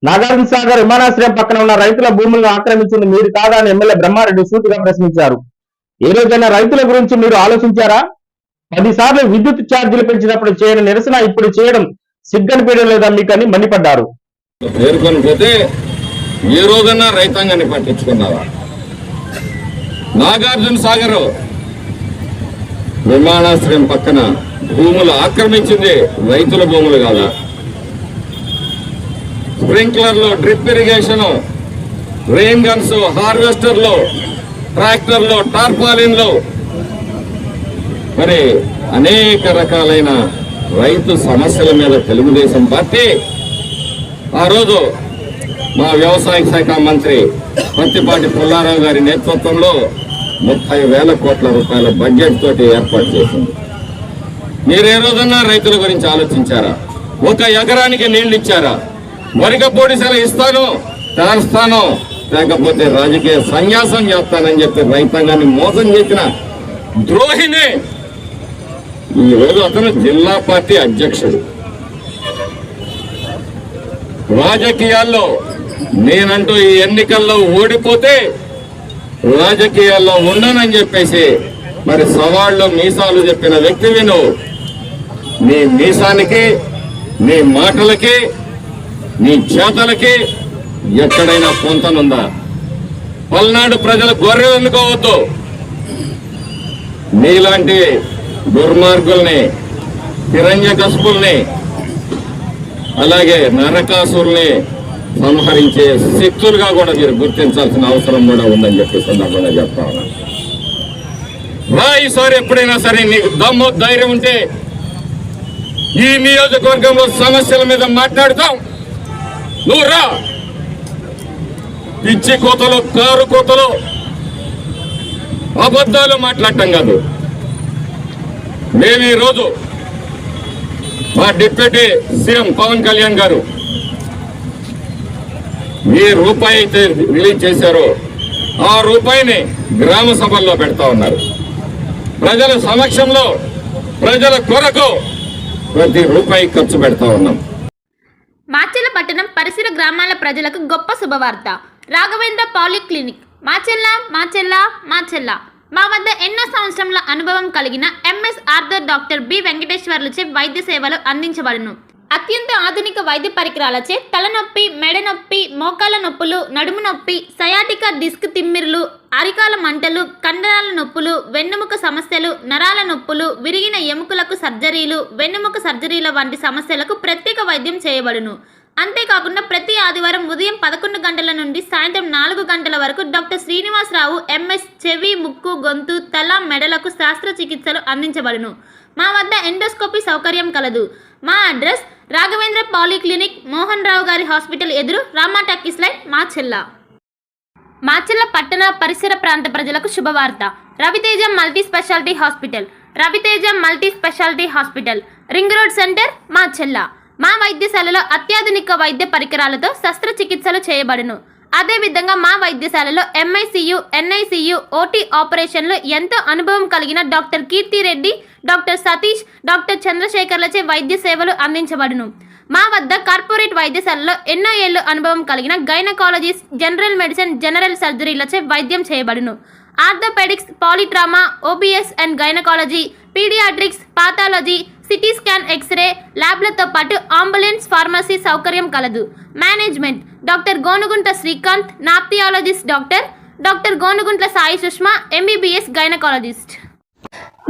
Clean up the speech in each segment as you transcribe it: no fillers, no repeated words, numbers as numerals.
నాగార్జున సాగర్ విమానాశ్రయం పక్కన ఉన్న రైతుల భూములను ఆక్రమించింది మీరు కాదా అని ఎమ్మెల్యే బ్రహ్మారెడ్డి సూటిగా ప్రశ్నించారు. ఏ రోజైనా రైతుల గురించి మీరు ఆలోచించారా? 10 సార్లు విద్యుత్ ఛార్జీలు పెంచినప్పుడు చేయని నిరసన ఇప్పుడు చేయడం సిగ్గనిపించడం లేదా మీకని మండిపడ్డారు. పేర్కొని పోతే ఏ రోజన్నా రైతాంగాన్ని పట్టించుకున్నావా? నాగార్జున సాగర్ విమానాశ్రయం పక్కన భూములు ఆక్రమించింది రైతుల భూములు కాదా? స్ప్రింక్లర్లు, డ్రిప్ ఇరిగేషన్, రెయిన్ గన్స్, హార్వెస్టర్లు, ట్రాక్టర్లు, టార్పాలిన్లు, మరి అనేక రకాలైన రైతు సమస్యల మీద తెలుగుదేశం పార్టీ ఆ రోజు మా వ్యవసాయ శాఖ మంత్రి పత్తిపాటి పుల్లారావు గారి నేతృత్వంలో 30,000 కోట్ల రూపాయల బడ్జెట్ తోటి ఏర్పాటు చేసింది. మీరు ఏ రోజన్నా రైతుల గురించి ఆలోచించారా? ఒక ఎకరానికి నీళ్లు ఇచ్చారా? వరిక పొడిసెల ఇస్తాను, చేస్తాను, లేకపోతే రాజకీయ సన్యాసం చేస్తానని చెప్పి రైతాంగాన్ని మోసం చేసిన ద్రోహిని ఈ రోజు అతను జిల్లా పార్టీ అధ్యక్షుడు. రాజకీయాల్లో నేనంటూ ఈ ఎన్నికల్లో ఓడిపోతే రాజకీయాల్లో ఉండనని చెప్పేసి మరి సవాళ్ళు మీసాలు చెప్పిన వ్యక్తివి నువ్వు. నీ మీసానికి, నీ మాటలకి, నీ చేతలకి ఎక్కడైనా పొంతనుందా? పల్నాడు ప్రజల గొర్రె ఎన్నుకోవద్దు. నీలాంటి దుర్మార్గుల్ని, హిరణ్యకశిపుల్ని, అలాగే నరకాసుల్ని సంహరించే శక్తులుగా కూడా మీరు గుర్తించాల్సిన అవసరం కూడా ఉందని చెప్పి సందర్భంగా చెప్తా ఉన్నాను. ఈసారి ఎప్పుడైనా సరే నీకు దమ్ము ధైర్యం ఉంటే ఈ నియోజకవర్గంలో సమస్యల మీద మాట్లాడుతాం, నువ్వు రా. పిచ్చి కోతలు, కారు కోతలు, అబద్ధాలు మాట్లాడటం కాదు. మేము ఈరోజు మా డిప్యూటీ సీఎం పవన్ కళ్యాణ్ గారు ఏ రూపాయి అయితే రిలీజ్ చేశారో ఆ రూపాయిని గ్రామ సభల్లో పెడతా ఉన్నారు. ప్రజల సమక్షంలో, ప్రజల కొరకు ప్రతి రూపాయి ఖర్చు పెడతా ఉన్నాం. మాచెల్ల పట్టణం పరిసర గ్రామాల ప్రజలకు గొప్ప శుభవార్త. రాఘవేంద్ర పాలిక్లినిక్ మాచెల్ల మాచెల్ల మాచెల్ల. మా వద్ద ఎన్నో సంవత్సరాల అనుభవం కలిగిన ఎంఎస్ ఆర్థర్ డాక్టర్ బి వెంకటేశ్వర్లచే వైద్య సేవలు అందించబడును. అత్యంత ఆధునిక వైద్య పరికరాలచే తలనొప్పి, మెడ నొప్పి, మోకాల నొప్పులు, నడుము నొప్పి, సయాటికా డిస్క్ తిమ్మిర్లు, అరికాల మంటలు, కండరాల నొప్పులు, వెన్నెముక సమస్యలు, నరాల నొప్పులు, విరిగిన ఎముకలకు సర్జరీలు, వెన్నెముక సర్జరీల వంటి సమస్యలకు ప్రత్యేక వైద్యం చేయబడును. అంతేకాకుండా ప్రతి ఆదివారం ఉదయం 11 గంటల నుండి సాయంత్రం 4 గంటల వరకు డాక్టర్ శ్రీనివాసరావు ఎంఎస్ చెవి, ముక్కు, గొంతు, తల, మెడలకు శస్త్రచికిత్సలు అందించబడును. మా వద్ద ఎండోస్కోపీ సౌకర్యం కలదు. మా అడ్రస్ రాఘవేంద్ర పాలిక్లినిక్, మోహన్ రావు గారి హాస్పిటల్ ఎదురు, రామా టాకీస్ లైన్, మాచెల్ల. మాచెల్ల పట్టణ పరిసర ప్రాంత ప్రజలకు శుభవార్త. Raviteja multi speciality hospital. Raviteja multi speciality hospital, ring road centre, Macherla. మా వైద్యశాలలో అత్యాధునిక వైద్య పరికరాలతో శస్త్రచికిత్సలు చేయబడును. అదేవిధంగా మా వైద్యశాలలో ఎంఐసియు, ఎన్ఐసియు, ఓటీ ఆపరేషన్లు ఎంతో అనుభవం కలిగిన doctor Keerthi Reddy, doctor Satish, doctor చంద్రశేఖర్లచే వైద్య సేవలు అందించబడును. మా వద్ద కార్పొరేట్ వైద్యశాలలో ఎన్నో ఏళ్ళు అనుభవం కలిగిన గైనకాలజిస్ట్, జనరల్ మెడిసిన్, జనరల్ సర్జరీలచే వైద్యం చేయబడును. Orthopaedics, polytrauma, OBS and gynaecology, paediatrics, pathology, CT scan, X-ray ల్యాబ్లతో పాటు అంబులెన్స్, ఫార్మసీ సౌకర్యం కలదు. Management doctor Gonuguntla Srikanth, ophthalmologist doctor Gonuguntla Sai Sushma, MBBS gynaecologist.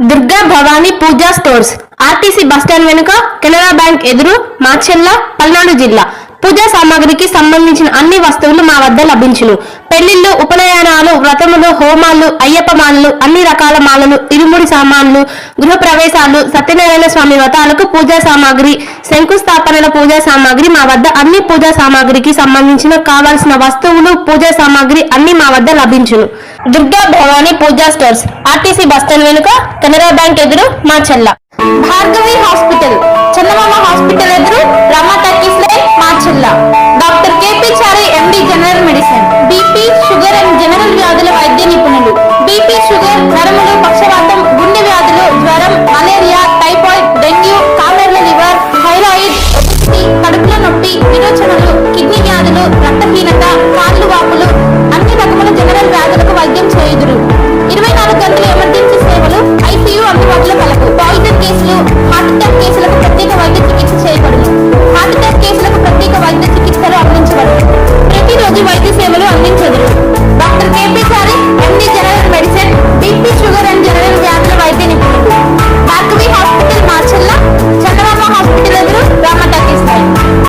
Durga Bhavani puja stores, RTC bus stand వెనుక, కెనరా బ్యాంక్ ఎదురు, మాచెల్ల, పల్నాడు జిల్లా. పూజా సామాగ్రికి సంబంధించిన అన్ని వస్తువులు మా వద్ద లభించును. పెళ్లిళ్లు, ఉపనయనాలు, వ్రతములు, హోమాలు, అయ్యప్ప మాలలు, అన్ని రకాల మాలలు, ఇరుముడి సామాన్లు, గృహ ప్రవేశాలు, సత్యనారాయణ స్వామి వ్రతాలకు పూజా సామాగ్రి, శంకుస్థాపనల పూజా సామాగ్రి మా వద్ద అన్ని పూజా సామాగ్రికి సంబంధించిన కావాల్సిన వస్తువులు, పూజా సామాగ్రి అన్ని మా వద్ద లభించును. Durga Bhavani puja stores, RTC bus stand వెనుక, కెనరా బ్యాంక్ ఎదురు, మాచెల్ల. భార్గవి హాస్పిటల్, చందమామ హాస్పిటల్ ఎదురు, Rama talkies line, Macherla. Doctor KP Chari, MD, general medicine, BP,